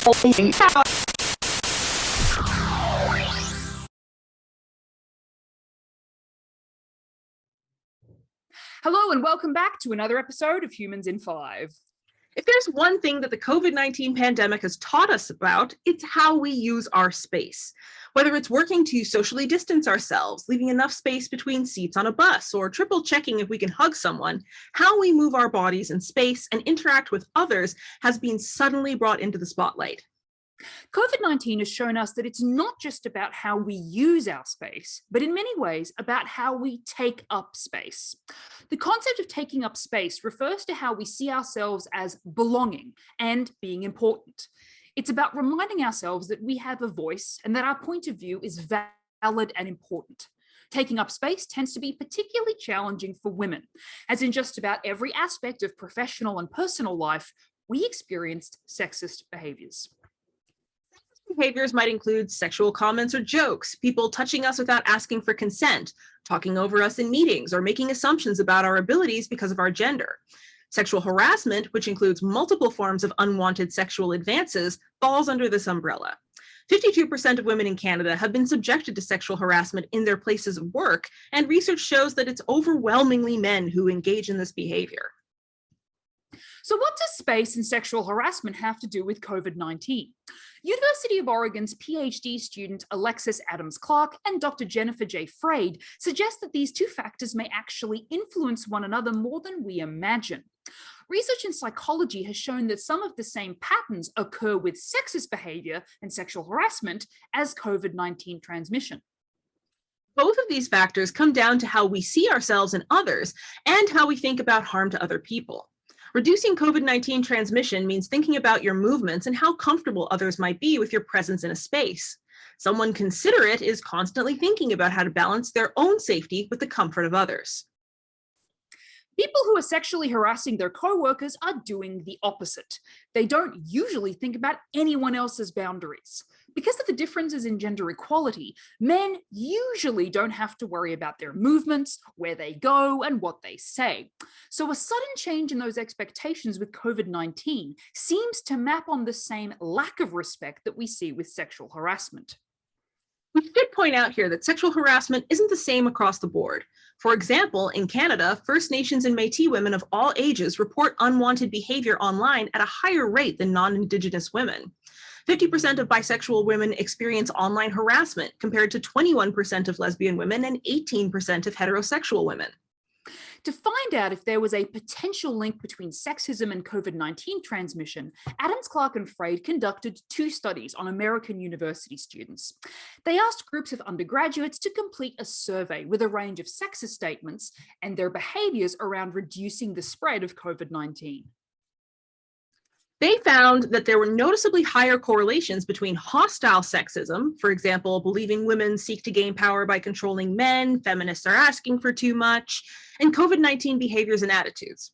Hello and welcome back to another episode of Humans in 5. If there's one thing that the COVID-19 pandemic has taught us about, it's how we use our space. Whether it's working to socially distance ourselves, leaving enough space between seats on a bus, or triple checking if we can hug someone, how we move our bodies in space and interact with others has been suddenly brought into the spotlight. COVID-19 has shown us that it's not just about how we use our space, but in many ways about how we take up space. The concept of taking up space refers to how we see ourselves as belonging and being important. It's about reminding ourselves that we have a voice and that our point of view is valid and important. Taking up space tends to be particularly challenging for women, as in just about every aspect of professional and personal life, we experienced sexist behaviors. Behaviors might include sexual comments or jokes, people touching us without asking for consent, talking over us in meetings, or making assumptions about our abilities because of our gender. Sexual harassment, which includes multiple forms of unwanted sexual advances, falls under this umbrella. 52% of women in Canada have been subjected to sexual harassment in their places of work, and research shows that it's overwhelmingly men who engage in this behavior. So what does space and sexual harassment have to do with COVID-19? University of Oregon's PhD student Alexis Adams-Clark and Dr. Jennifer J. Freyd suggest that these two factors may actually influence one another more than we imagine. Research in psychology has shown that some of the same patterns occur with sexist behavior and sexual harassment as COVID-19 transmission. Both of these factors come down to how we see ourselves and others and how we think about harm to other people. Reducing COVID-19 transmission means thinking about your movements and how comfortable others might be with your presence in a space. Someone considerate is constantly thinking about how to balance their own safety with the comfort of others. People who are sexually harassing their co-workers are doing the opposite. They don't usually think about anyone else's boundaries. Because of the differences in gender equality, men usually don't have to worry about their movements, where they go, and what they say. So a sudden change in those expectations with COVID-19 seems to map on the same lack of respect that we see with sexual harassment. We should point out here that sexual harassment isn't the same across the board. For example, in Canada, First Nations and Métis women of all ages report unwanted behavior online at a higher rate than non-Indigenous women. 50% of bisexual women experience online harassment, compared to 21% of lesbian women and 18% of heterosexual women. To find out if there was a potential link between sexism and COVID-19 transmission, Adams-Clark and Freyd conducted 2 studies on American university students. They asked groups of undergraduates to complete a survey with a range of sexist statements and their behaviors around reducing the spread of COVID-19. They found that there were noticeably higher correlations between hostile sexism, for example, believing women seek to gain power by controlling men, feminists are asking for too much, and COVID-19 behaviors and attitudes.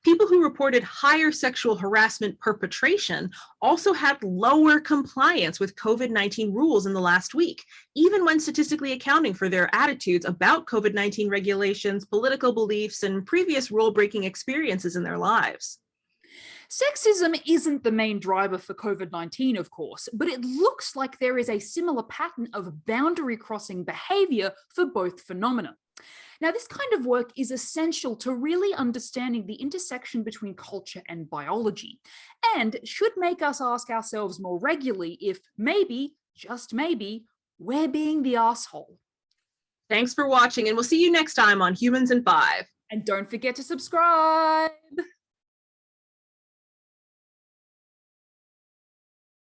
People who reported higher sexual harassment perpetration also had lower compliance with COVID-19 rules in the last week, even when statistically accounting for their attitudes about COVID-19 regulations, political beliefs, and previous rule-breaking experiences in their lives. Sexism isn't the main driver for COVID-19, of course, but it looks like there is a similar pattern of boundary-crossing behavior for both phenomena. Now, this kind of work is essential to really understanding the intersection between culture and biology, and should make us ask ourselves more regularly if maybe, just maybe, we're being the asshole. Thanks for watching, and we'll see you next time on Humans in 5. And don't forget to subscribe!